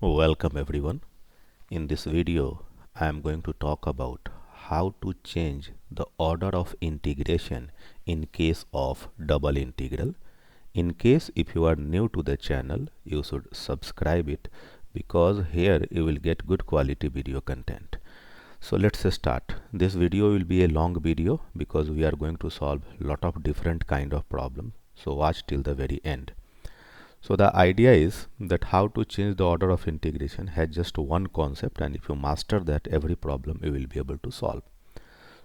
Welcome everyone. In this video, I am going to talk about how to change the order of integration in case of double integral. In case if you are new to the channel, you should subscribe it because here you will get good quality video content. So let's start. This video will be a long video because we are going to solve lot of different kind of problems. So watch till the very end. So the idea is that how to change the order of integration has just one concept, and if you master that, every problem you will be able to solve.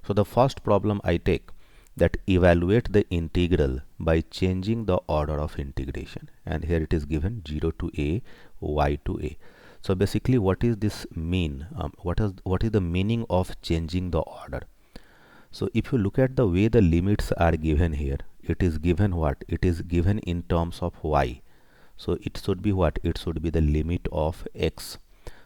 So the first problem I take, that evaluate the integral by changing the order of integration, and here it is given 0 to a, y to a. So basically what is this mean? What is the meaning of changing the order? So if you look at the way the limits are given here, it is given what? It is given in terms of y. So it should be what? It should be the limit of x.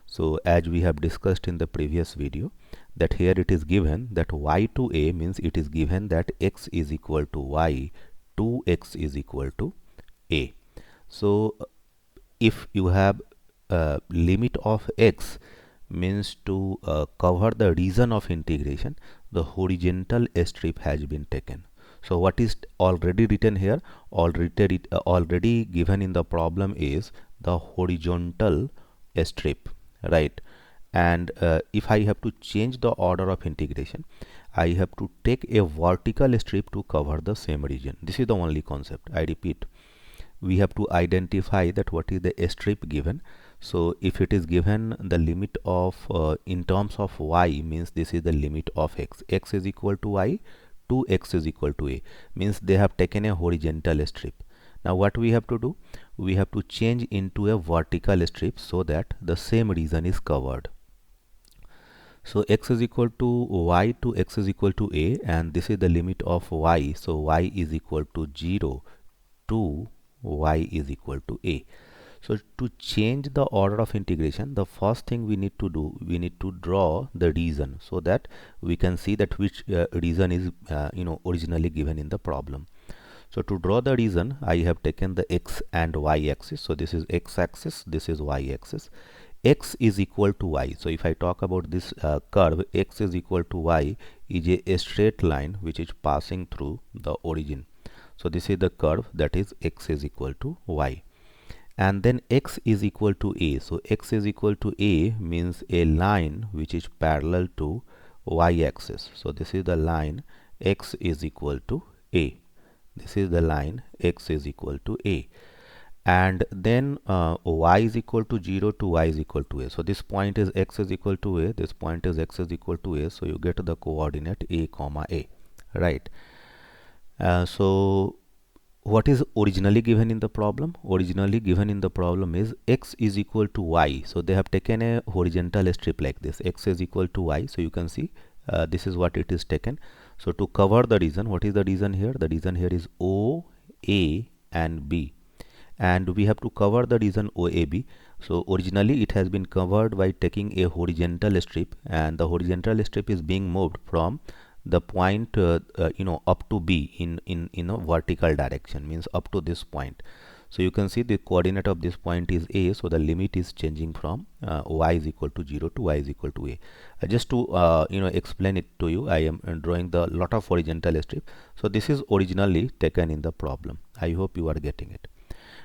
So as we have discussed in the previous video, that here it is given that y to a means it is given that x is equal to y, 2x is equal to a. So if you have limit of x means to cover the region of integration, the horizontal strip has been taken. So what is already written here, already given in the problem is the horizontal strip, right? And if I have to change the order of integration, I have to take a vertical strip to cover the same region. This is the only concept. I repeat, we have to identify that what is the strip given. So if it is given the limit of in terms of y, means this is the limit of x. X is equal to y, 2x is equal to a, means they have taken a horizontal strip. Now what we have to do, we have to change into a vertical strip so that the same region is covered. So x is equal to y to x is equal to a, and this is the limit of y. So y is equal to 0 to y is equal to a. So to change the order of integration, the first thing we need to do, we need to draw the region so that we can see that which region is originally given in the problem. So to draw the region, I have taken the x and y axis. So this is x axis, this is y axis. X is equal to y. So if I talk about this curve, x is equal to y is a straight line which is passing through the origin. So this is the curve, that is x is equal to y. And then x is equal to a. So x is equal to a means a line which is parallel to y axis. So this is the line x is equal to a. This is the line x is equal to a. And then y is equal to 0 to y is equal to a. So this point is x is equal to a, this point is x is equal to a. So you get the coordinate a comma a, right? So what is originally given in the problem? Originally given in the problem is x is equal to y. So they have taken a horizontal strip like this, x is equal to y. So you can see this is what it is taken. So to cover the region, what is the region here? The region here is O, A and B, and we have to cover the region OAB. So originally it has been covered by taking a horizontal strip, and the horizontal strip is being moved from the point up to B in a vertical direction, means up to this point. So you can see the coordinate of this point is a, so the limit is changing from y is equal to 0 to y is equal to a. Just to explain it to you, I am drawing the lot of horizontal strip. So this is originally taken in the problem. I hope you are getting it.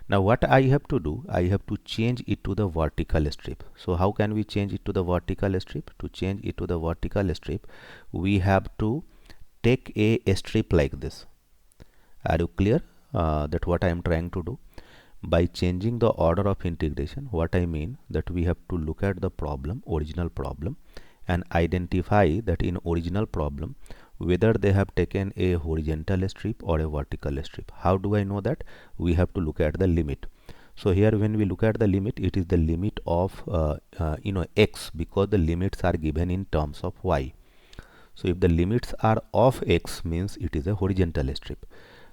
Now what I have to do, I have to change it to the vertical strip. So how can we change it to the vertical strip? To change it to the vertical strip, we have to take a strip like this. Are you clear that what I am trying to do? By changing the order of integration, what I mean that we have to look at the problem, original problem, and identify that in original problem whether they have taken a horizontal strip or a vertical strip. How do I know that? We have to look at the limit. So here when we look at the limit, it is the limit of x, because the limits are given in terms of y. So if the limits are of x, means it is a horizontal strip.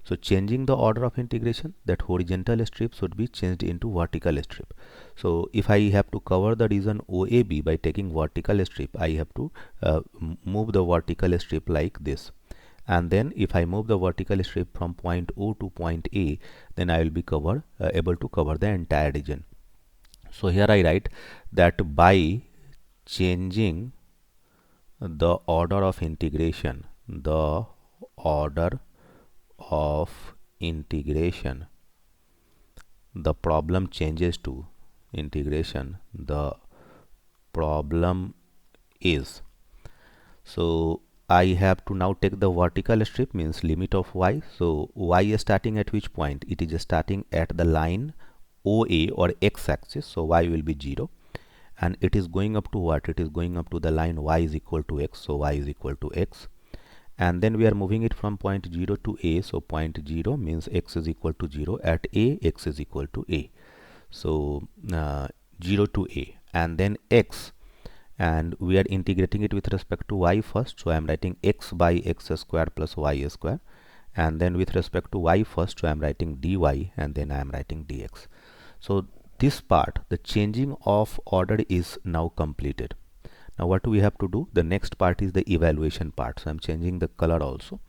So changing the order of integration, that horizontal strip should be changed into vertical strip. So if I have to cover the region OAB by taking vertical strip, I have to move the vertical strip like this. And then if I move the vertical strip from point O to point A, then I will be able to cover the entire region. So here I write that by changing the order of integration, the order of integration, the problem changes to integration, the problem is. So I have to now take the vertical strip, means limit of y. So y is starting at which point? It is starting at the line OA or x-axis, so y will be 0, and it is going up to what? It is going up to the line y is equal to x, so y is equal to x. And then we are moving it from point 0 to a, so point 0 means x is equal to 0. At a, x is equal to a. So 0 to a, and then x, and we are integrating it with respect to y first, so I am writing x by x square plus y square, and then with respect to y first, so I am writing dy, and then I am writing dx. So this part, the changing of order, is now completed. Now what do we have to do? The next part is the evaluation part, so I am changing the color also.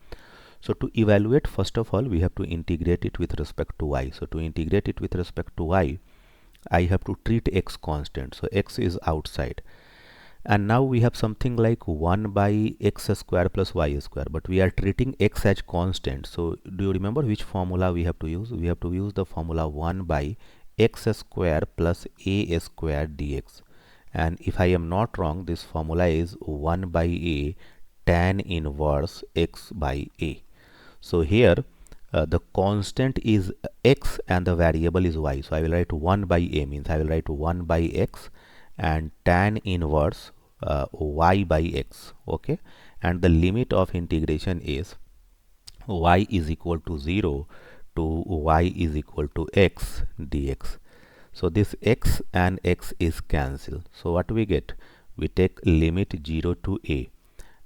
So to evaluate, first of all, we have to integrate it with respect to y. So to integrate it with respect to y, I have to treat x constant, so x is outside. And now we have something like 1 by x square plus y square, but we are treating x as constant. So do you remember which formula we have to use? We have to use the formula 1 by x square plus a square dx. And if I am not wrong, this formula is 1 by a tan inverse x by a. So here the constant is x and the variable is y. So I will write 1 by a, means I will write 1 by x and tan inverse y by x. Okay, and the limit of integration is y is equal to 0 to y is equal to x dx. So this x and x is cancelled. So what we get? We take limit 0 to a.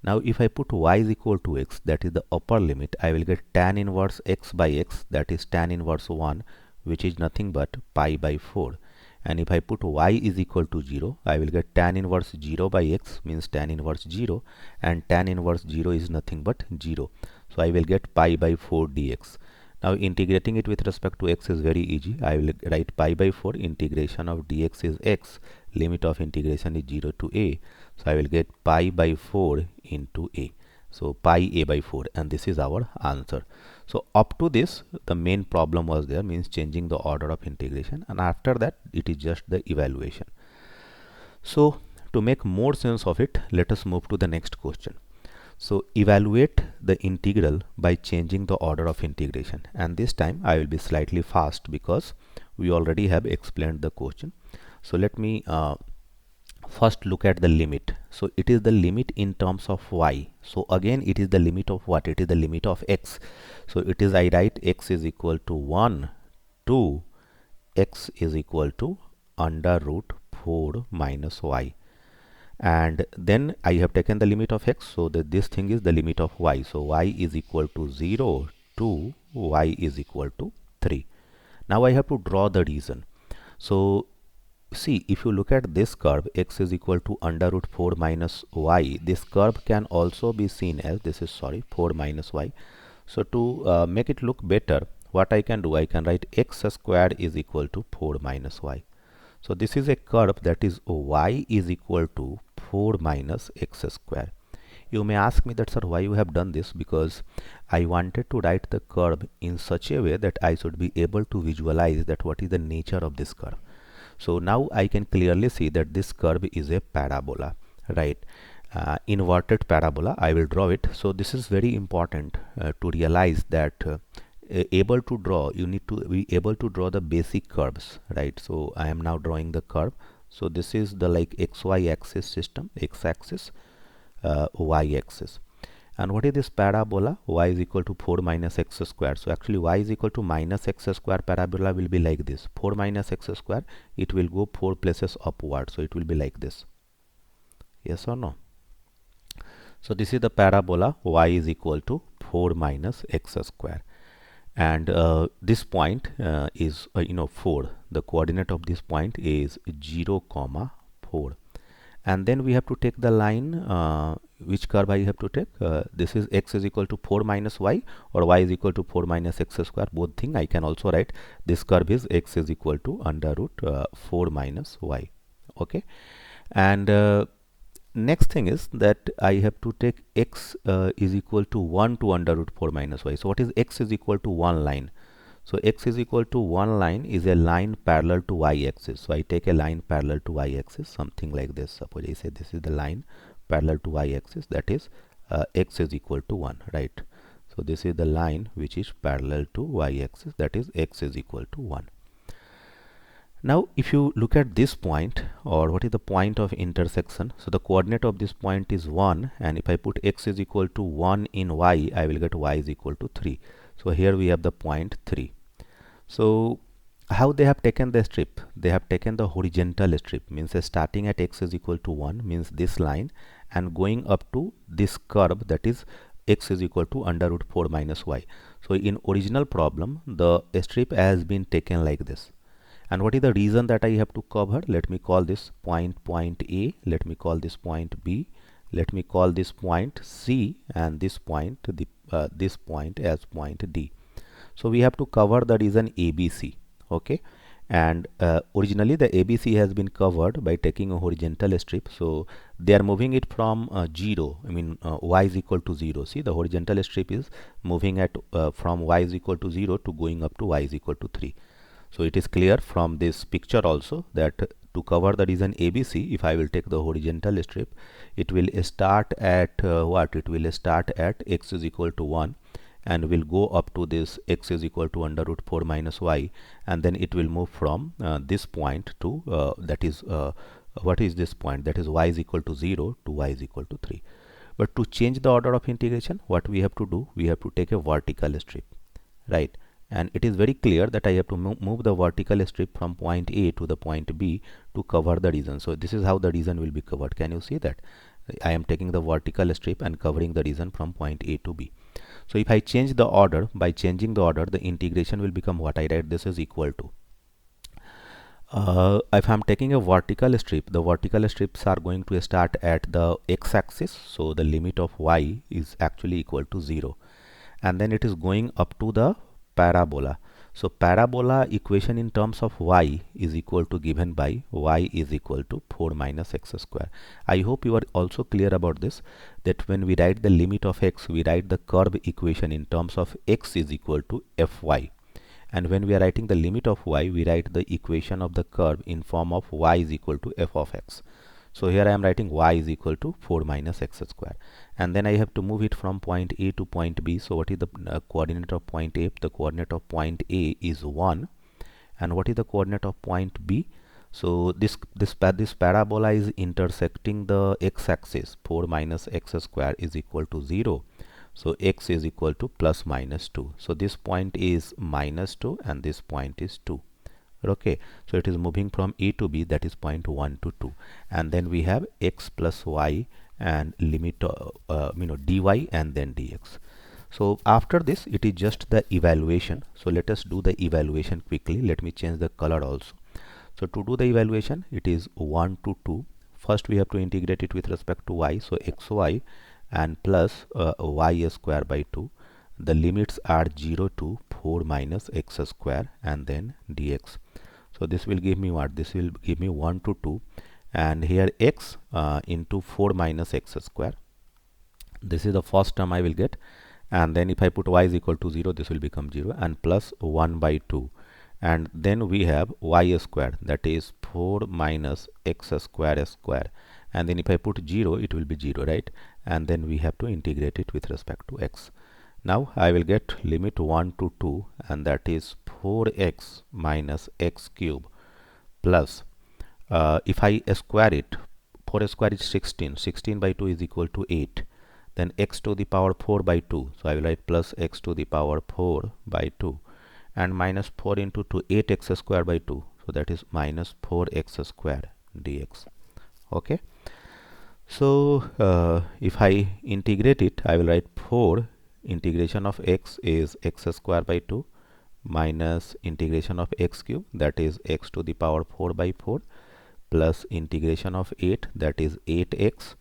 Now if I put y is equal to x, that is the upper limit, I will get tan inverse x by x, that is tan inverse 1, which is nothing but pi by 4. And if I put y is equal to 0, I will get tan inverse 0 by x, means tan inverse 0, and tan inverse 0 is nothing but 0. So I will get pi by 4 dx. Now integrating it with respect to x is very easy. I will write pi by 4, integration of dx is x, limit of integration is 0 to a. So I will get pi by 4 into a. So pi a by 4, and this is our answer. So up to this, the main problem was there, means changing the order of integration, and after that it is just the evaluation. So to make more sense of it, let us move to the next question. So evaluate the integral by changing the order of integration, and this time I will be slightly fast because we already have explained the question. So let me first look at the limit. So it is the limit in terms of y. So again it is the limit of what? It is the limit of x. So it is, I write x is equal to 1 to x is equal to under root 4 minus y. And then I have taken the limit of x, so that this thing is the limit of y. So y is equal to 0 to y is equal to 3. Now I have to draw the reason. So see, if you look at this curve, x is equal to under root 4 minus y, this curve can also be seen as, this is 4 minus y. So to make it look better, what I can do, I can write x squared is equal to 4 minus y. So this is a curve that is y is equal to 4 minus x square. You may ask me that, sir, why you have done this? Because I wanted to write the curve in such a way that I should be able to visualize that what is the nature of this curve. So now I can clearly see that this curve is a parabola, right? Inverted parabola. I will draw it. So this is very important to realize that able to draw, you need to be able to draw the basic curves, right? So I am now drawing the curve. So this is the like xy axis system, x-axis, y-axis. And what is this parabola? Y is equal to 4 minus x square. So actually y is equal to minus x square parabola will be like this. 4 minus x square, it will go 4 places upward. So it will be like this. Yes or no? So this is the parabola, y is equal to 4 minus x square. And this point is 4. The coordinate of this point is 0 comma 4. And then we have to take the line which curve I have to take. This is x is equal to 4 minus y, or y is equal to 4 minus x square. Both thing I can also write. This curve is x is equal to under root 4 minus y. Okay, and next thing is that I have to take x is equal to 1 to under root 4 minus y. So what is x is equal to 1 line? So x is equal to 1 line is a line parallel to y-axis. So I take a line parallel to y-axis, something like this. Suppose I say this is the line parallel to y-axis, that is x is equal to 1, right? So this is the line which is parallel to y-axis, that is x is equal to 1. Now if you look at this point, or what is the point of intersection, so the coordinate of this point is 1, and if I put x is equal to 1 in y, I will get y is equal to 3. So here we have the point 3. So how they have taken the strip? They have taken the horizontal strip, means starting at x is equal to 1, means this line, and going up to this curve, that is x is equal to under root 4 minus y. So in original problem, the strip has been taken like this. And what is the reason that I have to cover? Let me call this point A, let me call this point B, let me call this point C, and this point as point D. So we have to cover the region ABC. Okay, and originally the ABC has been covered by taking a horizontal strip. So they are moving it from 0, I mean y is equal to 0. See, the horizontal strip is moving at from y is equal to 0 to going up to y is equal to 3. So it is clear from this picture also that to cover the region ABC, if I will take the horizontal strip, it will start at what? It will start at x is equal to 1 and will go up to this x is equal to under root 4 minus y, and then it will move from this point to that is what is this point? That is y is equal to 0 to y is equal to 3. But to change the order of integration, what we have to do? We have to take a vertical strip, right? And it is very clear that I have to move the vertical strip from point A to the point B to cover the region. So this is how the region will be covered. Can you see that? I am taking the vertical strip and covering the region from point A to B. So if I change the order, by changing the order, the integration will become what? I write this is equal to. If I am taking a vertical strip, the vertical strips are going to start at the x-axis. So the limit of y is actually equal to 0. And then it is going up to the parabola. So parabola equation in terms of y is equal to given by y is equal to 4 minus x square. I hope you are also clear about this, that when we write the limit of x, we write the curve equation in terms of x is equal to fy. And when we are writing the limit of y, we write the equation of the curve in form of y is equal to f of x. So here I am writing y is equal to 4 minus x square, and then I have to move it from point A to point B. So what is the coordinate of point A? The coordinate of point A is 1, and what is the coordinate of point B? So this parabola is intersecting the x-axis. 4 minus x square is equal to 0. So x is equal to plus minus 2. So this point is minus 2 and this point is 2. Okay, so it is moving from A to B, that is point 1 to 2, and then we have x plus y and limit dy and then dx. So after this it is just the evaluation. So let us do the evaluation quickly. Let me change the color also. So to do the evaluation, it is 1 to 2. First we have to integrate it with respect to y. So xy and plus y square by 2. The limits are 0 to 4 minus x square and then dx. So this will give me what? This will give me 1 to 2, and here x into 4 minus x square. This is the first term I will get, and then if I put y is equal to 0, this will become 0, and plus 1 by 2, and then we have y square, that is 4 minus x square, and then if I put 0, it will be 0, right? And then we have to integrate it with respect to x. Now I will get limit 1 to 2, and that is 4x minus x cube plus if I square it, 4 square is 16, 16 by 2 is equal to 8, then x to the power 4 by 2, so I will write plus x to the power 4 by 2, and minus 4 into 2, 8x square by 2, so that is minus 4x square dx. Okay, so if I integrate it, I will write 4 integration of x is x square by 2 minus integration of x cube, that is x to the power 4 by 4, plus integration of 8, that is 8x,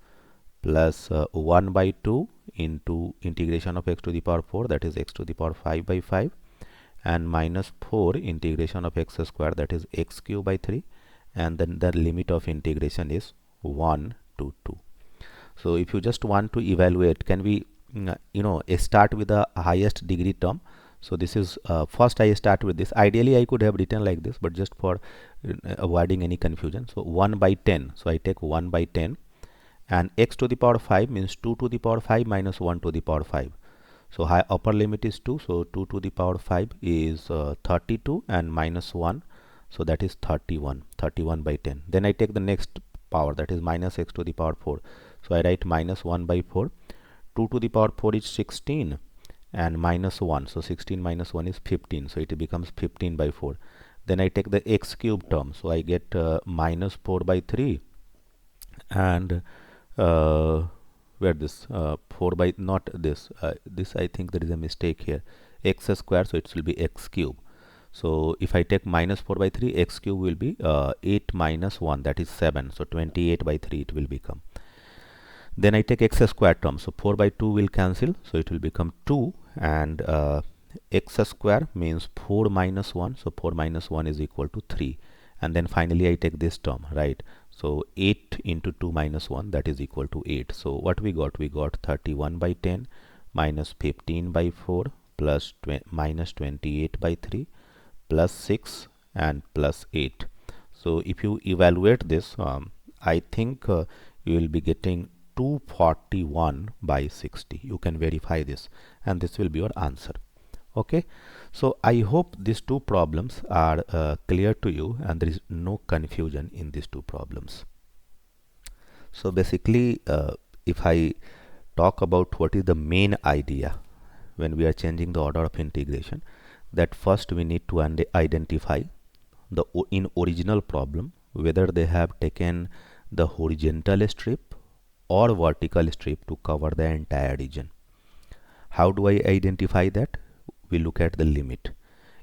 plus 1 by 2 into integration of x to the power 4, that is x to the power 5 by 5, and minus 4 integration of x square, that is x cube by 3, and then the limit of integration is 1 to 2. So if you just want to evaluate, can we start with the highest degree term? So this is first I start with this. Ideally I could have written like this, but just for avoiding any confusion, so 1 by 10, so I take 1 by 10, and x to the power 5 means 2 to the power 5 minus 1 to the power 5. So high upper limit is 2, so 2 to the power 5 is 32, and minus 1, so that is 31 by 10. Then I take the next power, that is minus x to the power 4, so I write minus 1 by 4. 2 to the power 4 is 16, and minus 1, so 16 minus 1 is 15, so it becomes 15 by 4. Then I take the x cube term, so I get minus 4 by 3, and where this 4 by, not this, this I think there is a mistake here, x square, so it will be x cube. So if I take minus 4 by 3, x cube will be 8 minus 1, that is 7, so 28 by 3 it will become. Then I take x square term, so 4 by 2 will cancel, so it will become 2, and x square means 4 minus 1, so 4 minus 1 is equal to 3, and then finally I take this term, right? So 8 into 2 minus 1, that is equal to 8. So what we got? We got 31 by 10 minus 15 by 4 plus minus 28 by 3 plus 6 and plus 8. So if you evaluate this, I think you will be getting 241 by 60. You can verify this, and this will be your answer. Okay, so I hope these two problems are clear to you, and there is no confusion in these two problems. So basically, if I talk about what is the main idea when we are changing the order of integration, that first we need to identify the in original problem whether they have taken the horizontal strip or vertical strip to cover the entire region. How do I identify that? We look at the limit.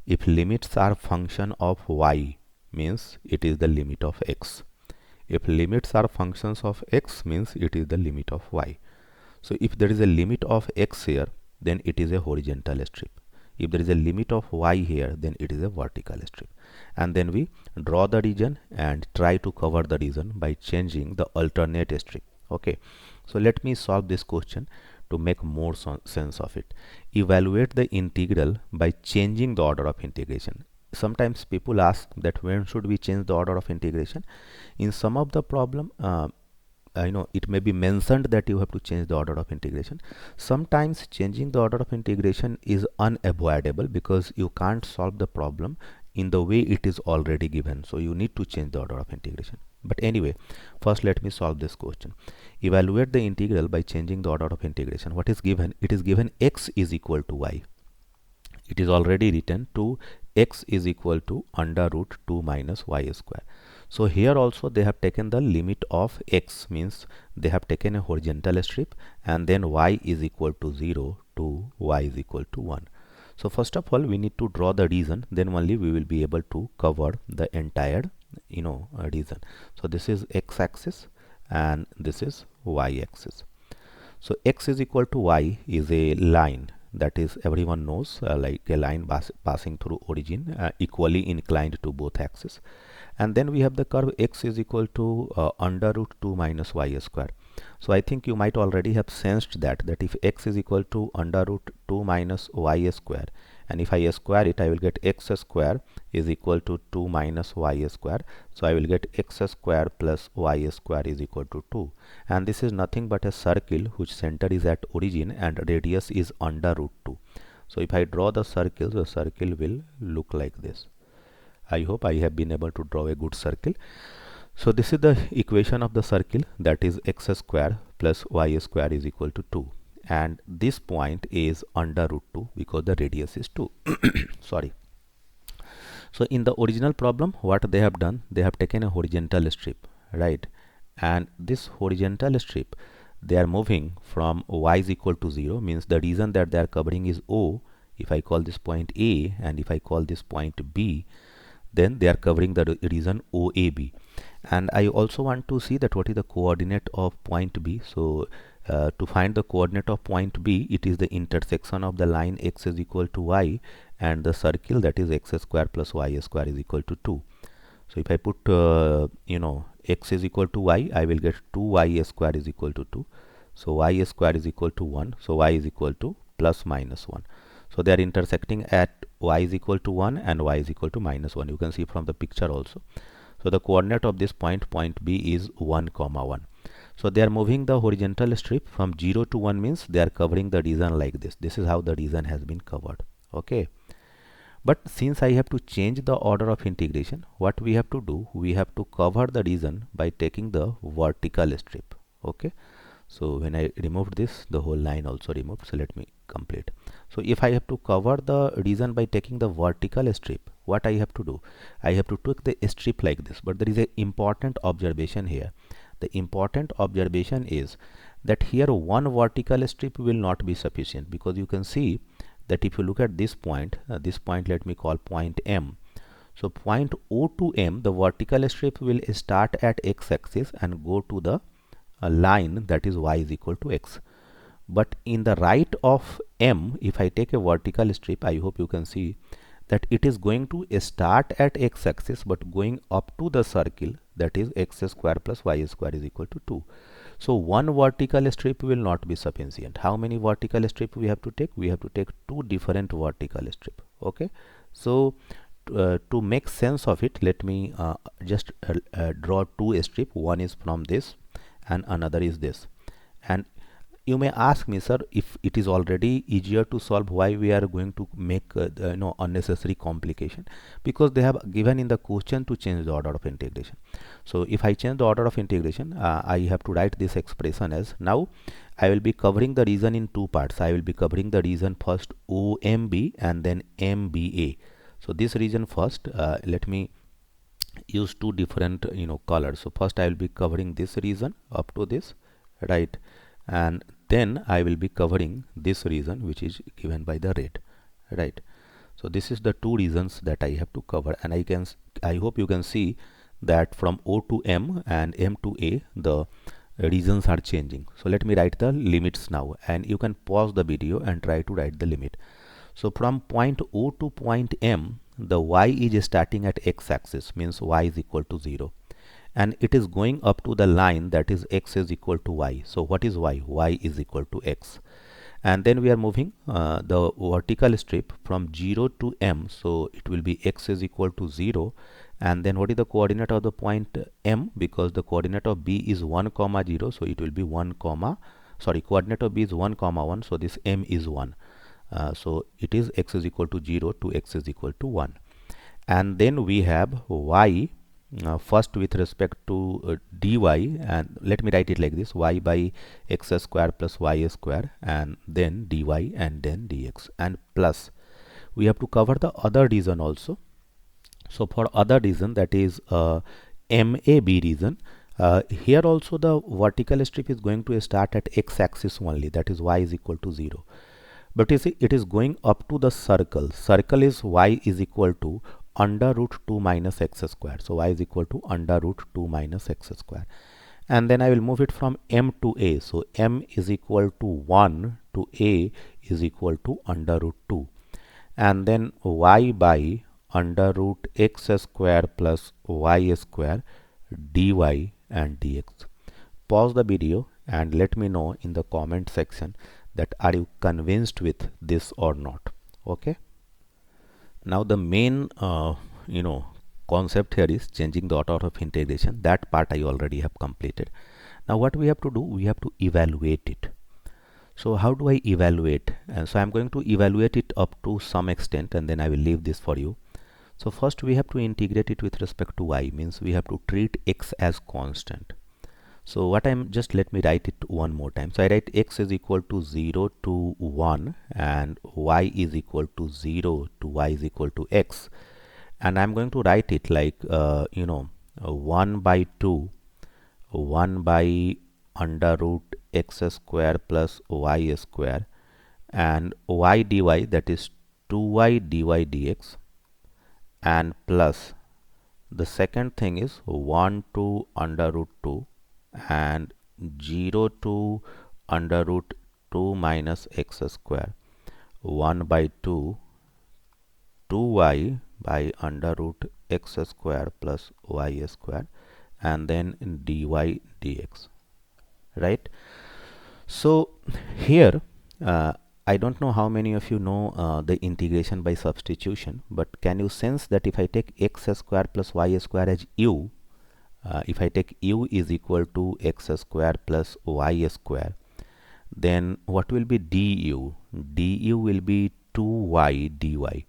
If limits are function of y, means it is the limit of x. If limits are functions of x, means it is the limit of y. So if there is a limit of x here, then it is a horizontal strip. If there is a limit of y here, then it is a vertical strip. And then we draw the region and try to cover the region by changing the alternate strip. Okay, so let me solve this question to make more sense of it. Evaluate the integral by changing the order of integration. Sometimes people ask that when should we change the order of integration? In some of the problem, it may be mentioned that you have to change the order of integration. Sometimes changing the order of integration is unavoidable because you can't solve the problem in the way it is already given, so you need to change the order of integration. But anyway, first let me solve this question. Evaluate the integral by changing the order of integration. What is given? It is given x is equal to y. It is already written to x is equal to under root 2 minus y square. So here also they have taken the limit of x, means they have taken a horizontal strip, and then y is equal to 0 to y is equal to 1. So first of all we need to draw the region, then only we will be able to cover the entire region. So this is x-axis and this is y-axis. So x is equal to y is a line, that is everyone knows, like a line passing through origin, equally inclined to both axes. And then we have the curve x is equal to under root 2 minus y square. So I think you might already have sensed that if x is equal to under root 2 minus y square, and if I square it, I will get x square is equal to 2 minus y square. So I will get x square plus y square is equal to 2, and this is nothing but a circle whose center is at origin and radius is under root 2. So if I draw the circle will look like this. I hope I have been able to draw a good circle. So this is the equation of the circle, that is x square plus y square is equal to 2, and this point is under root 2 because the radius is 2. Sorry. So in the original problem, what they have done, they have taken a horizontal strip, right? And this horizontal strip, they are moving from y is equal to 0, means the region that they are covering is O. If I call this point A and if I call this point B, then they are covering the region OAB. And I also want to see that what is the coordinate of point B. So to find the coordinate of point B, it is the intersection of the line x is equal to y and the circle, that is x square plus y square is equal to 2. So if I put x is equal to y, I will get 2y square is equal to 2. So y square is equal to 1. So y is equal to plus minus 1. So they are intersecting at y is equal to 1 and y is equal to minus 1. You can see from the picture also. So the coordinate of this point B is 1 comma 1. So they are moving the horizontal strip from 0 to 1, means they are covering the region like this. This is how the region has been covered. Okay. But since I have to change the order of integration, what we have to do, we have to cover the region by taking the vertical strip. Okay. So when I removed this, the whole line also removed. So let me complete. So if I have to cover the region by taking the vertical strip, what I have to do, I have to take the strip like this. But there is an important observation here. The important observation is that here one vertical strip will not be sufficient, because you can see that if you look at this point let me call point M. So point O to M, the vertical strip will start at x-axis and go to the line that is y is equal to x. But in the right of M, if I take a vertical strip, I hope you can see that it is going to start at x-axis but going up to the circle, that is x square plus y square is equal to 2. So one vertical strip will not be sufficient. How many vertical strip we have to take? We have to take two different vertical strip. Okay. So to make sense of it, let me just draw two strip. One is from this and another is this. And you may ask me, sir, if it is already easier to solve, why we are going to make unnecessary complication? Because they have given in the question to change the order of integration. So if I change the order of integration, I have to write this expression as, now I will be covering the region in two parts. I will be covering the region first OMB and then MBA. So this region first, let me use two different colors. So first I will be covering this region up to this, right, and then I will be covering this region which is given by the red, right. So this is the two regions that I have to cover, and I hope you can see that from O to M and M to A, the regions are changing. So let me write the limits now, and you can pause the video and try to write the limit. So from point O to point M, the y is starting at x-axis, means y is equal to 0, and it is going up to the line that is x is equal to y. So what is y? Y is equal to x. And then we are moving the vertical strip from 0 to M, so it will be x is equal to 0. And then what is the coordinate of the point M? Because the coordinate of B is 1 comma 0, so it will be 1 comma, sorry, coordinate of B is 1 comma 1, so this M is 1. So it is x is equal to 0 to x is equal to 1. And then we have y first with respect to dy, and let me write it like this, y by x square plus y square, and then dy and then dx, and plus we have to cover the other region also. So for other region, that is MAB region, here also the vertical strip is going to start at x-axis only, that is y is equal to 0. But you see, it is going up to the circle. Circle is y is equal to under root 2 minus x square. So y is equal to under root 2 minus x square. And then I will move it from M to A. So M is equal to 1 to A is equal to under root 2. And then y by under root x square plus y square dy and dx. Pause the video and let me know in the comment section that are you convinced with this or not. Okay. Now the main concept here is changing the order of integration. That part I already have completed. Now what we have to do, we have to evaluate it. So how do I evaluate? And so I'm going to evaluate it up to some extent, and then I will leave this for you. So first we have to integrate it with respect to y, means we have to treat x as constant. So what I'm just, let me write it one more time. So I write x is equal to 0 to 1 and y is equal to 0 to y is equal to x, and I'm going to write it like 1 by 2 1 by under root x square plus y square and y dy, that is 2y dy dx, and plus The second thing is 1 to under root 2 and 0 to under root 2 minus x square, 1 by 2 2y by under root x square plus y square, and then dy dx, right? So here I don't know how many of you know the integration by substitution, but can you sense that if I take x square plus y square as u, if I take u is equal to x square plus y square, then what will be du? Du will be 2y dy.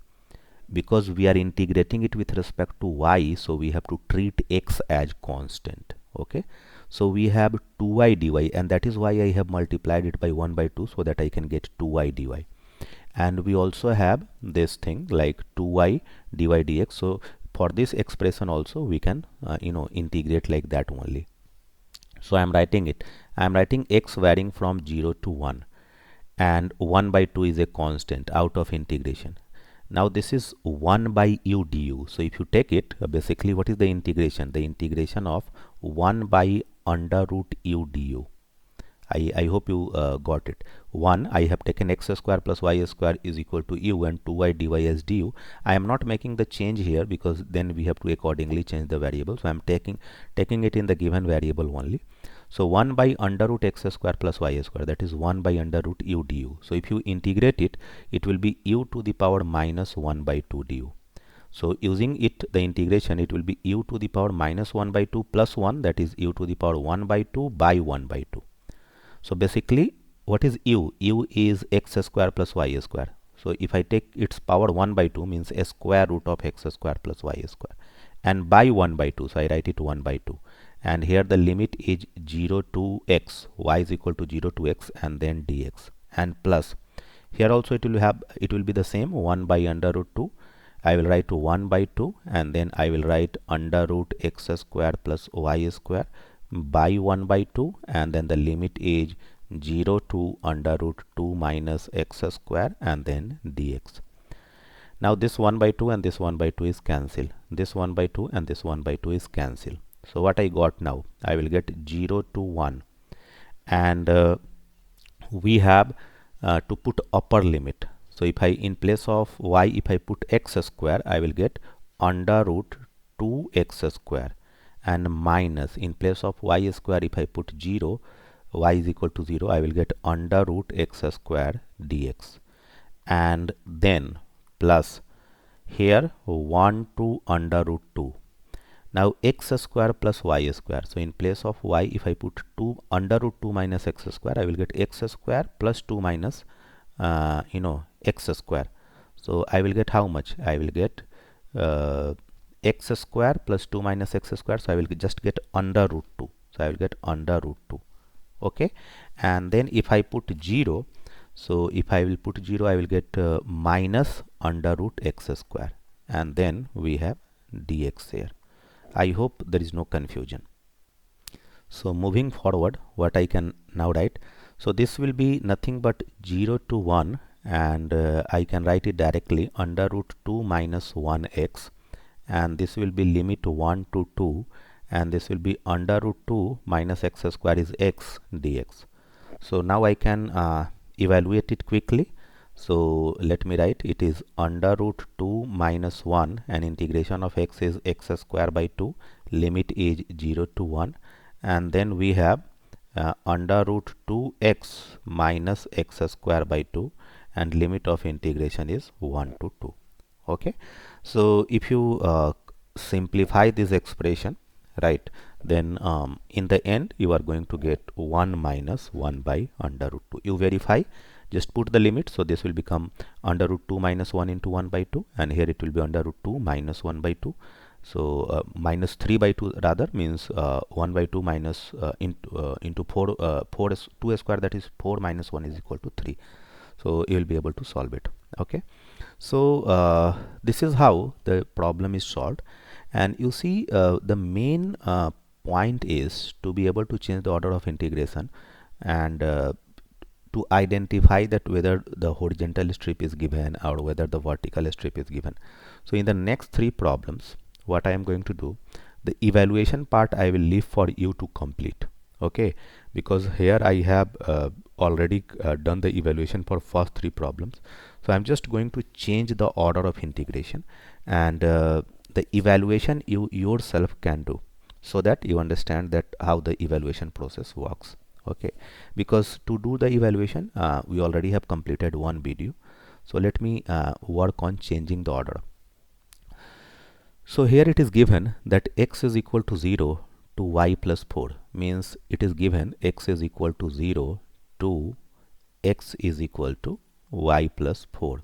Because we are integrating it with respect to y, so we have to treat x as constant. Okay, so we have 2y dy, and that is why I have multiplied it by 1 by 2 so that I can get 2y dy. And we also have this thing like 2y dy dx. So for this expression also we can integrate like that only. So I am writing it. I am writing x varying from 0 to 1, and 1 by 2 is a constant out of integration. Now this is 1 by u du. So if you take it, basically what is the integration? The integration of 1 by under root u du. I hope you got it. 1, I have taken x square plus y square is equal to u, and 2y dy as du. I am not making the change here because then we have to accordingly change the variable. So I am taking it in the given variable only. So 1 by under root x square plus y square, that is 1 by under root u du. So if you integrate it, it will be u to the power minus 1 by 2 du. So using it, the integration, it will be u to the power minus 1 by 2 plus 1, that is u to the power 1 by 2 by 1 by 2. So basically what is u? U is x square plus y square. So if I take its power 1 by 2 means a square root of x square plus y square, and by 1 by 2, so I write it 1 by 2, and here the limit is 0 to x, y is equal to 0 to x, and then dx, and plus here also it will be the same, 1 by under root 2. I will write 1 by 2, and then I will write under root x square plus y square by 1 by 2, and then the limit is 0 to under root 2 minus x square, and then dx. Now this 1 by 2 and this 1 by 2 is cancelled. This 1 by 2 and this 1 by 2 is cancelled. So what I got now? I will get 0 to 1, and we have to put upper limit. So if I, in place of y, if I put x square, I will get under root 2x square, and minus, in place of y square, if I put 0, y is equal to 0, I will get under root x square dx, and then plus here 1 to under root 2. Now x square plus y square, so in place of y, if I put 2 under root 2 minus x square, I will get x square plus 2 minus x square. So I will get how much? I will get x square plus 2 minus x square, so I will just get under root 2. So I will get under root 2. Okay, and then if I put 0, so if I will put 0, I will get minus under root x square, and then we have dx here. I hope there is no confusion. So moving forward, what I can now write, so this will be nothing but 0 to 1, and I can write it directly under root 2 minus 1x, and this will be limit 1 to 2, and this will be under root 2 minus x square is x dx. So now I can evaluate it quickly. So let me write, it is under root 2 minus 1, and integration of x is x square by 2, limit is 0 to 1, and then we have under root 2x minus x square by 2, and limit of integration is 1 to 2. Okay, so if you simplify this expression, right, then in the end you are going to get 1 minus 1 by under root 2. You verify, just put the limit, so this will become under root 2 minus 1 into 1 by 2, and here it will be under root 2 minus 1 by 2. So minus 3 by 2 rather, means 1 by 2 minus into 2 square, that is 4 minus 1 is equal to 3. So you will be able to solve it. Okay, so this is how the problem is solved, and you see the main point is to be able to change the order of integration, and to identify that whether the horizontal strip is given or whether the vertical strip is given. So in the next 3 problems, what I am going to do, the evaluation part I will leave for you to complete. Okay, because here I have already done the evaluation for first 3 problems. So I'm just going to change the order of integration, and the evaluation you yourself can do, so that you understand that how the evaluation process works. Okay, because to do the evaluation we already have completed one video. So let me work on changing the order. So here it is given that x is equal to 0 to y plus 4, means it is given x is equal to 0 to x is equal to y plus 4,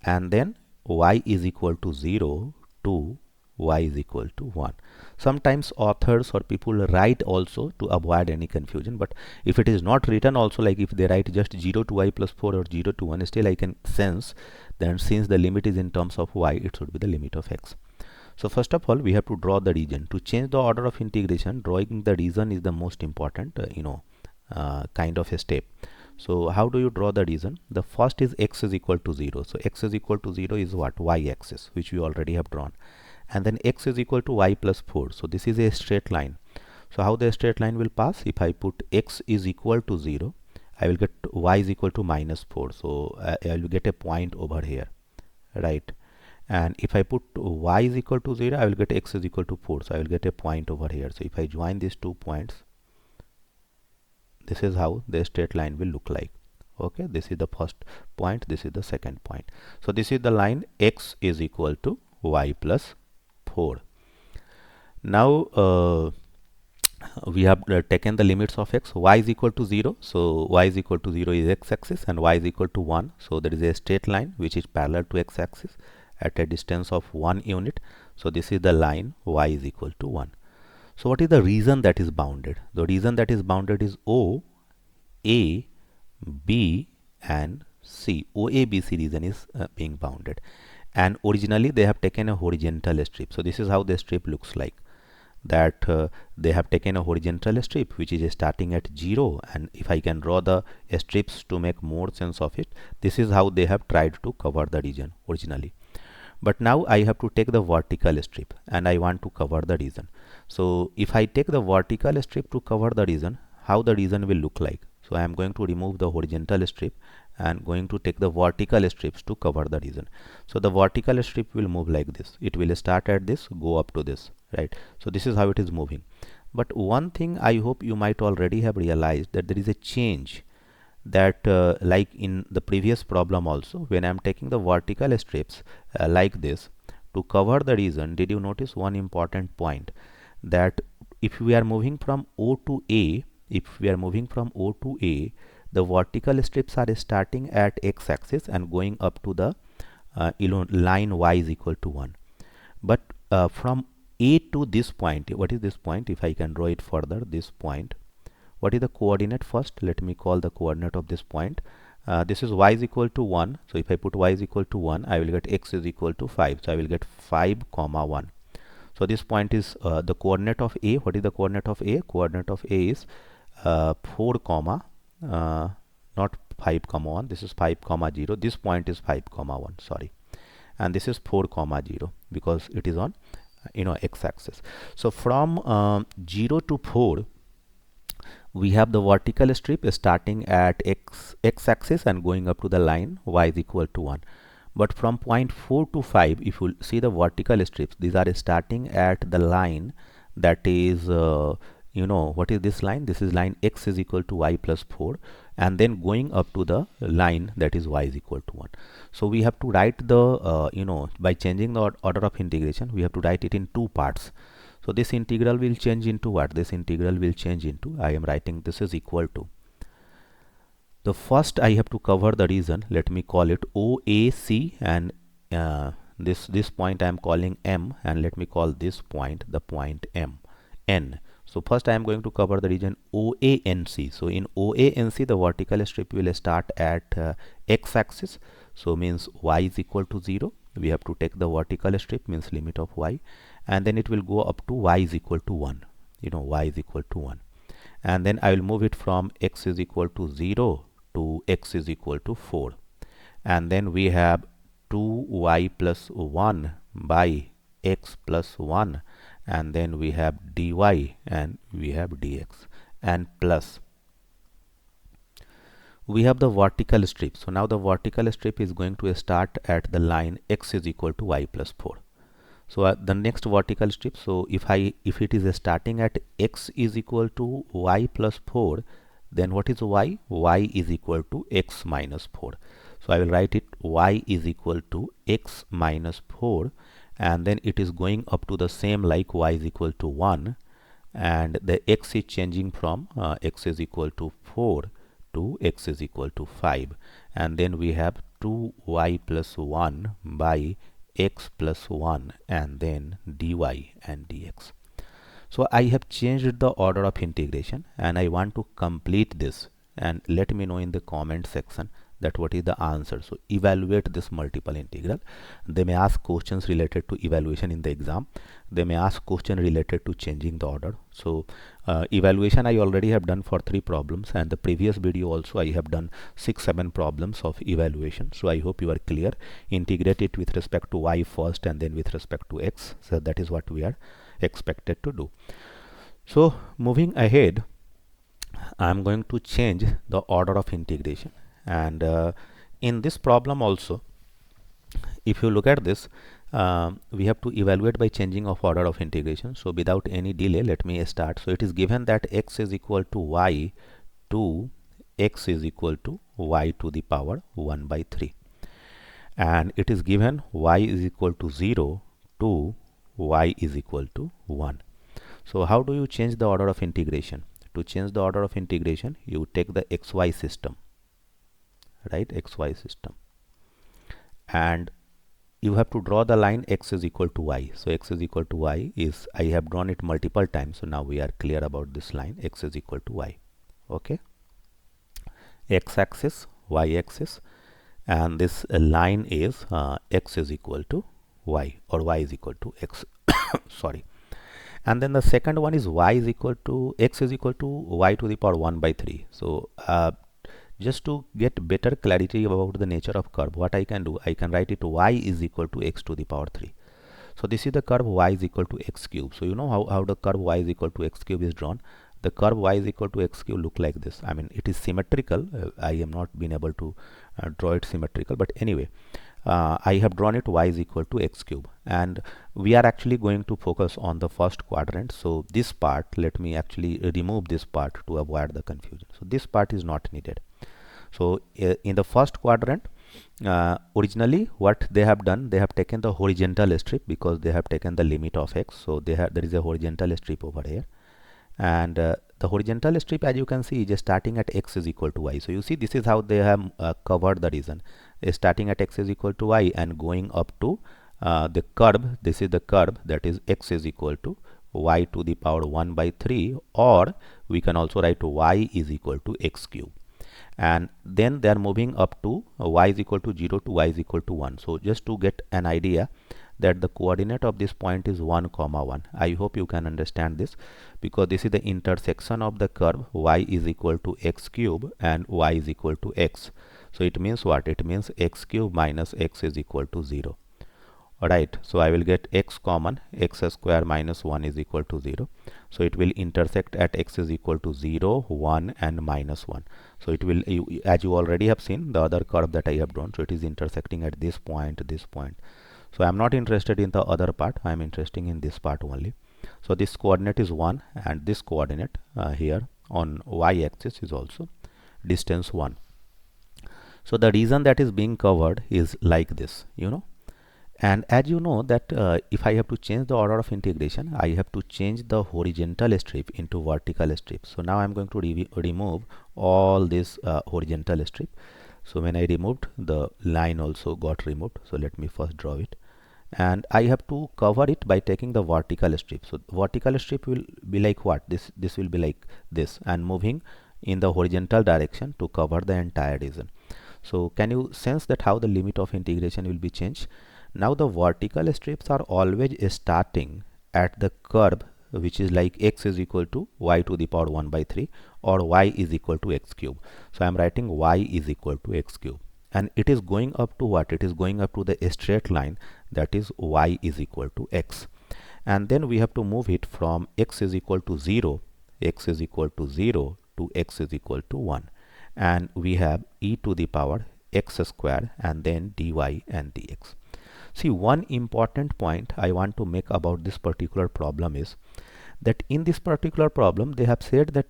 and then y is equal to 0 to y is equal to 1. Sometimes authors or people write also to avoid any confusion, but if it is not written also, like if they write just 0 to y plus 4 or 0 to 1, still I can sense then since the limit is in terms of y, it should be the limit of x. So first of all, we have to draw the region. To change the order of integration, drawing the region is the most important kind of a step. So how do you draw the region? The first is x is equal to 0. So x is equal to 0 is what? Y-axis, which we already have drawn. And then x is equal to y plus 4. So this is a straight line. So how the straight line will pass? If I put x is equal to 0, I will get y is equal to minus 4. So I will get a point over here, right? And if I put y is equal to 0, I will get x is equal to 4. So I will get a point over here. So if I join these 2 points, this is how the straight line will look like. Okay, this is the first point, this is the second point. So this is the line x is equal to y plus 4. Now we have taken the limits of x. Y is equal to 0, so y is equal to 0 is x-axis, and y is equal to 1. So there is a straight line which is parallel to x-axis at a distance of 1 unit. So this is the line y is equal to 1. So what is the region that is bounded? The region that is bounded is O, A, B and C. OA, BC region is being bounded, and originally they have taken a horizontal strip. So this is how the strip looks like, that they have taken a horizontal strip which is starting at 0, and if I can draw the strips to make more sense of it, this is how they have tried to cover the region originally. But now I have to take the vertical strip and I want to cover the region. So if I take the vertical strip to cover the region, how the region will look like? So I am going to remove the horizontal strip and going to take the vertical strips to cover the region. So the vertical strip will move like this. It will start at this, go up to this, right? So this is how it is moving. But one thing I hope you might already have realized, that there is a change, that like in the previous problem also, when I am taking the vertical strips like this to cover the region, did you notice one important point, that if we are moving from O to A, the vertical strips are starting at x-axis and going up to the line y is equal to 1. But from A to this point, what is this point? If I can draw it further, this point, what is the coordinate first? Let me call the coordinate of this point. This is y is equal to 1. So if I put y is equal to 1, I will get x is equal to 5. So I will get 5 comma 1. So this point is the coordinate of A. What is the coordinate of A? Coordinate of A is 4 comma not 5 comma 1. This is 5 comma 0. This point is 5 comma 1, sorry, and this is 4 comma 0 because it is on x-axis. So from 0 to 4, we have the vertical strip starting at x-axis and going up to the line y is equal to 1. But from point 4 to 5, if you see the vertical strips, these are starting at the line that is what is this line? This is line x is equal to y plus 4, and then going up to the line that is y is equal to 1. So we have to write the by changing the order of integration, we have to write it in 2 parts. So this integral will change into what? This integral will change into, I am writing this is equal to, the first I have to cover the region, let me call it OAC, and this point I am calling M, and let me call this point the point M, N. So first I am going to cover the region OANC. So in OANC, the vertical strip will start at x-axis. So means y is equal to 0. We have to take the vertical strip, means limit of y, and then it will go up to y is equal to 1. Y is equal to 1. And then I will move it from x is equal to 0 to x is equal to 4. And then we have 2y plus 1 by x plus 1, and then we have dy and we have dx, and plus we have the vertical strip. So now the vertical strip is going to start at the line x is equal to y plus 4. So the next vertical strip, so if it is starting at x is equal to y plus 4, then what is y? Y is equal to x minus 4. So I will write it y is equal to x minus 4, and then it is going up to the same like y is equal to 1, and the x is changing from x is equal to 4 to x is equal to 5, and then we have 2y plus 1 by x plus 1, and then dy and dx. So I have changed the order of integration, and I want to complete this, and let me know in the comment section that what is the answer. So evaluate this multiple integral. They may ask questions related to evaluation in the exam. They may ask question related to changing the order. So evaluation I already have done for 3 problems, and the previous video also I have done 6-7 problems of evaluation. So I hope you are clear. Integrate it with respect to y first and then with respect to x. So that is what we are expected to do. So moving ahead, I am going to change the order of integration, and in this problem also, if you look at this, we have to evaluate by changing of order of integration. So without any delay, let me start. So it is given that x is equal to y to x is equal to y to the power 1 by 3, and it is given y is equal to 0 to y is equal to 1. So how do you change the order of integration? To change the order of integration, you take the xy system, right? Xy system, and you have to draw the line x is equal to y. So x is equal to y is, I have drawn it multiple times, so now we are clear about this line x is equal to y. Okay, x-axis, y-axis, and this line is x is equal to y, or y is equal to x. Sorry. And then the second one is y is equal to x is equal to y to the power 1 by 3. So just to get better clarity about the nature of curve, what I can do, I can write it y is equal to x to the power 3. So this is the curve y is equal to x cube. So you know how the curve y is equal to x cube is drawn. The curve y is equal to x cube look like this. I mean, it is symmetrical. I am not been able to draw it symmetrical, but anyway, I have drawn it y is equal to x cube, and we are actually going to focus on the first quadrant. So this part, let me actually remove this part to avoid the confusion. So this part is not needed. So in the first quadrant, originally what they have done, they have taken the horizontal strip because they have taken the limit of x. So there is a horizontal strip over here, and the horizontal strip, as you can see, is starting at x is equal to y. So you see, this is how they have covered the region, starting at x is equal to y and going up to the curve. This is the curve, that is x is equal to y to the power 1 by 3, or we can also write y is equal to x cube. And then they are moving up to y is equal to 0 to y is equal to 1. So just to get an idea that the coordinate of this point is 1 comma 1. I hope you can understand this, because this is the intersection of the curve y is equal to x cube and y is equal to x. So it means what? It means x cube minus x is equal to 0. Alright, so I will get x common, x square minus 1 is equal to 0. So it will intersect at x is equal to 0, 1 and minus 1. So it will, as you already have seen the other curve that I have drawn, so it is intersecting at this point, this point. So I am not interested in the other part, I am interested in this part only. So this coordinate is 1, and this coordinate here on y-axis is also distance 1. So the region that is being covered is like this, you know. And as you know that if I have to change the order of integration, I have to change the horizontal strip into vertical strip. So now I'm going to remove all this horizontal strip. So when I removed, the line also got removed. So let me first draw it, and I have to cover it by taking the vertical strip. So vertical strip will be like what? This will be like this, and moving in the horizontal direction to cover the entire region. So can you sense that how the limit of integration will be changed? Now the vertical strips are always starting at the curve which is like x is equal to y to the power 1 by 3, or y is equal to x cube. So I am writing y is equal to x cube, and it is going up to what? It is going up to the straight line, that is y is equal to x. And then we have to move it from x is equal to 0, x is equal to 0 to x is equal to 1, and we have e to the power x square and then dy and dx. See, one important point I want to make about this particular problem is that in this particular problem they have said that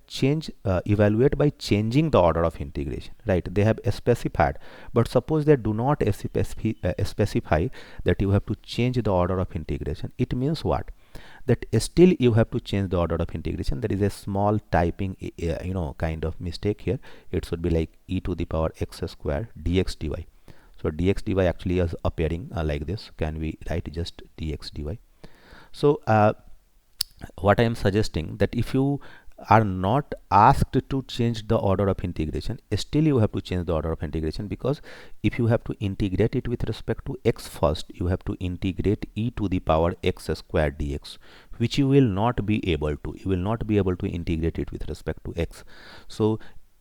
evaluate by changing the order of integration, right? They have specified, but suppose they do not specify that you have to change the order of integration. It means what? That still you have to change the order of integration. There is a small typing kind of mistake here. It should be like e to the power x square dx dy. So dx dy actually is appearing like this. Can we write just dx dy? So what I am suggesting, that if you are not asked to change the order of integration, still you have to change the order of integration, because if you have to integrate it with respect to x first, you have to integrate e to the power x square dx, which you will not be able to. You will not be able to integrate it with respect to x. So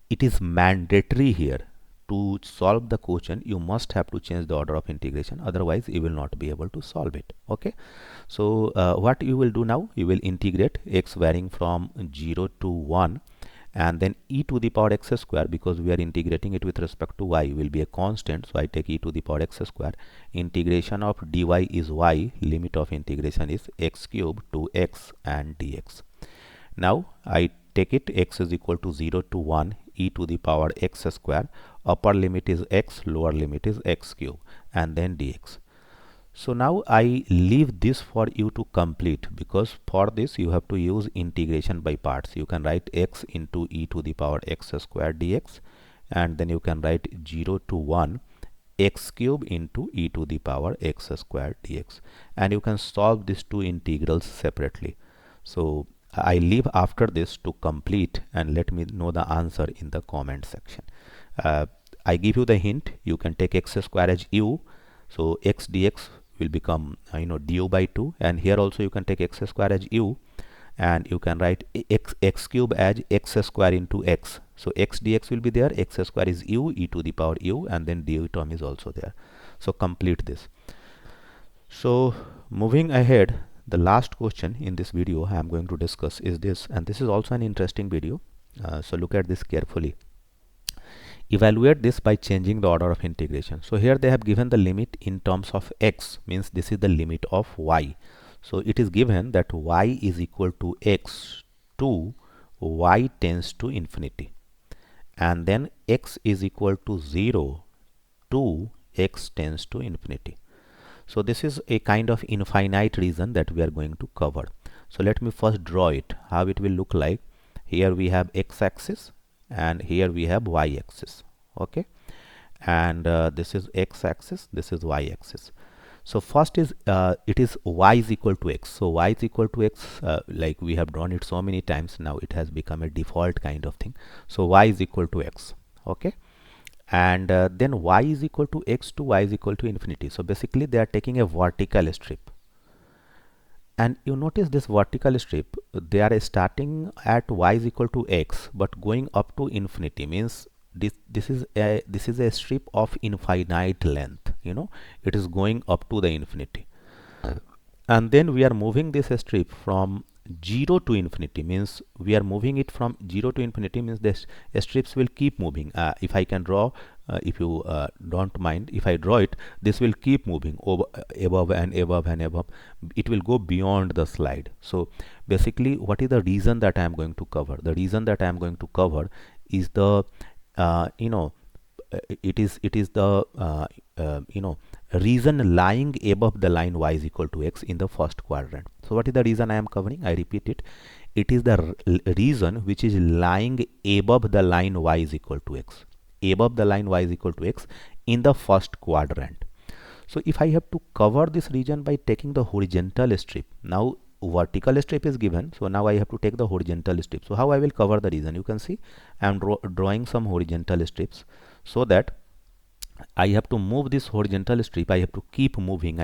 it is mandatory here, to solve the question you must have to change the order of integration, otherwise you will not be able to solve it. Okay, so what you will do now, you will integrate x varying from 0 to 1, and then e to the power x square, because we are integrating it with respect to y, will be a constant, so I take e to the power x square. Integration of dy is y, limit of integration is x cube to x and dx. Now I take it x is equal to 0 to 1, e to the power x square, upper limit is x, lower limit is x cube, and then dx. So now I leave this for you to complete, because for this you have to use integration by parts. You can write x into e to the power x square dx, and then you can write 0 to 1 x cube into e to the power x square dx, and you can solve these two integrals separately. So I leave after this to complete, and let me know the answer in the comment section. I give you the hint. You can take x square as u, so x dx will become du by 2, and here also you can take x square as u, and you can write x cube as x square into x. So x dx will be there, x square is u, e to the power u, and then du term is also there. So complete this. So moving ahead, the last question in this video I am going to discuss is this, and this is also an interesting video. So look at this carefully. Evaluate this by changing the order of integration. So here they have given the limit in terms of x, means this is the limit of y. So it is given that y is equal to x to y tends to infinity, and then x is equal to 0 to x tends to infinity. So this is a kind of infinite region that we are going to cover. So let me first draw it, how it will look like. Here we have x-axis, and here we have y-axis. Okay, and this is x-axis, this is y-axis. So first is it is y is equal to x. So y is equal to x, like we have drawn it so many times, now it has become a default kind of thing. So y is equal to x. Okay, and then y is equal to x to y is equal to infinity. So basically they are taking a vertical strip, and you notice this vertical strip, they are starting at y is equal to x but going up to infinity, means this is a strip of infinite length, it is going up to the infinity. And then we are moving this strip from 0 to infinity, means we are moving it from 0 to infinity, means this strips will keep moving. If I can draw, if you don't mind, if I draw it, this will keep moving over, above and above and above. It will go beyond the slide. So basically what is the reason that I am going to cover? The reason that I am going to cover is the it is the reason lying above the line y is equal to x in the first quadrant. So what is the reason I am covering? I repeat it. It is the reason which is lying above the line y is equal to x. Above the line y is equal to x in the first quadrant. So if I have to cover this region by taking the horizontal strip, now vertical strip is given, so now I have to take the horizontal strip. So how I will cover the region? You can see I am drawing some horizontal strips, so that I have to move this horizontal strip, I have to keep moving,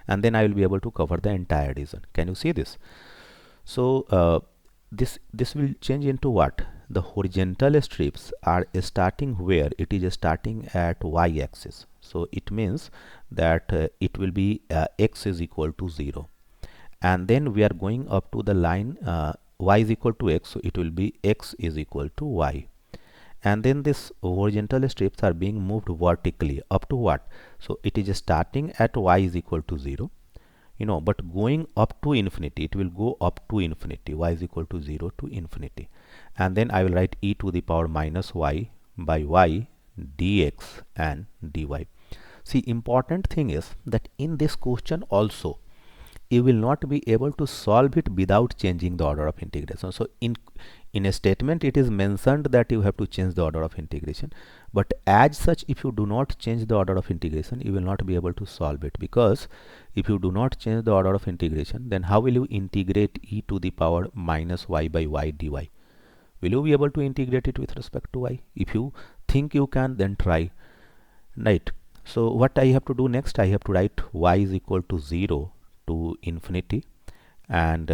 and then I will be able to cover the entire region. Can you see this? So this will change into what? the horizontal strips are starting where? It is starting at y-axis. So it means that it will be x is equal to 0, and then we are going up to the line y is equal to x, so it will be x is equal to y. And then this horizontal strips are being moved vertically up to what? So it is starting at y is equal to 0, but going up to infinity. It will go up to infinity, y is equal to 0 to infinity, and then I will write e to the power minus y by y dx and dy. See, important thing is that in this question also you will not be able to solve it without changing the order of integration. So in a statement it is mentioned that you have to change the order of integration, but as such if you do not change the order of integration you will not be able to solve it, because if you do not change the order of integration, then how will you integrate e to the power minus y by y dy? Will you be able to integrate it with respect to y? If you think you can, then try, right? So what I have to do next, I have to write y is equal to 0 to infinity, and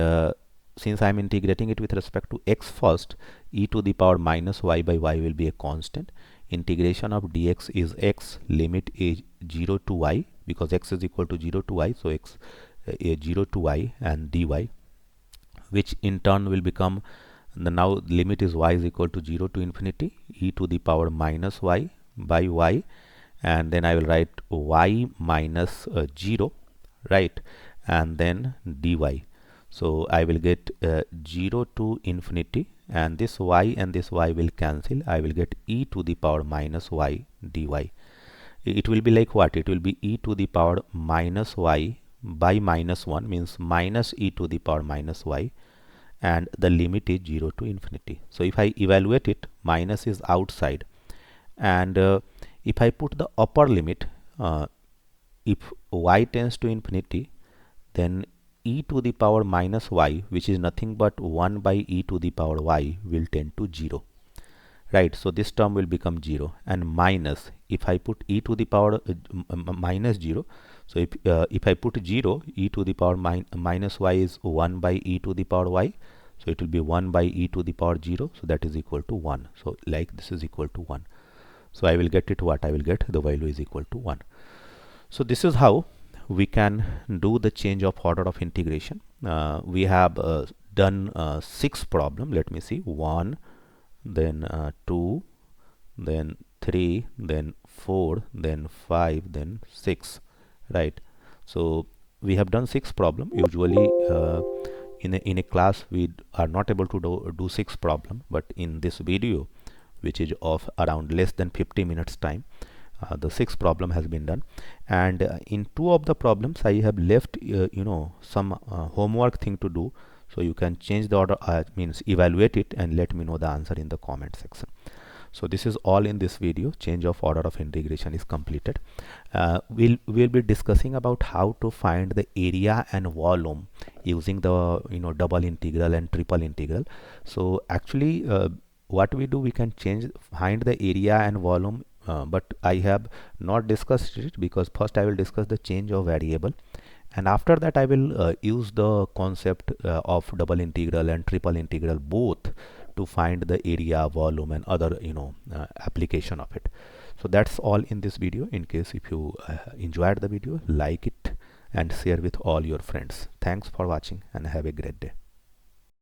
since I am integrating it with respect to x first, e to the power minus y by y will be a constant. Integration of dx is x, limit is 0 to y, because x is equal to 0 to y, so x 0 to y, and dy, which in turn will become, the now limit is y is equal to 0 to infinity, e to the power minus y by y, and then I will write y minus 0, right, and then dy. So I will get 0 to infinity, and this y and this y will cancel. I will get e to the power minus y dy. It will be like what? It will be e to the power minus y by minus 1, means minus e to the power minus y, and the limit is 0 to infinity. So if I evaluate it, minus is outside, and if I put the upper limit, if y tends to infinity, then e to the power minus y, which is nothing but 1 by e to the power y, will tend to 0, right? So this term will become 0, and minus, if I put e to the power minus 0, so if I put 0, e to the power minus y is 1 by e to the power y, so it will be 1 by e to the power 0, so that is equal to 1. So like this is equal to 1. So I will get it what? I will get the value is equal to 1. So this is how we can do the change of order of integration. We have done 6 problem. Let me see, 1, then 2, then 3, then 4, then 5, then 6, right? So we have done 6 problem. Usually in a class we are not able to do 6 problem, but in this video, which is of around less than 50 minutes time, the 6th problem has been done, and in 2 of the problems I have left some homework thing to do, so you can change the order, means evaluate it and let me know the answer in the comment section. So this is all in this video. Change of order of integration is completed. We'll be discussing about how to find the area and volume using the double integral and triple integral. So actually what we do, we can find the area and volume, but I have not discussed it, because first I will discuss the change of variable, and after that I will use the concept of double integral and triple integral both to find the area, volume, and other application of it. So that's all in this video. In case if you enjoyed the video, like it and share with all your friends. Thanks for watching and have a great day.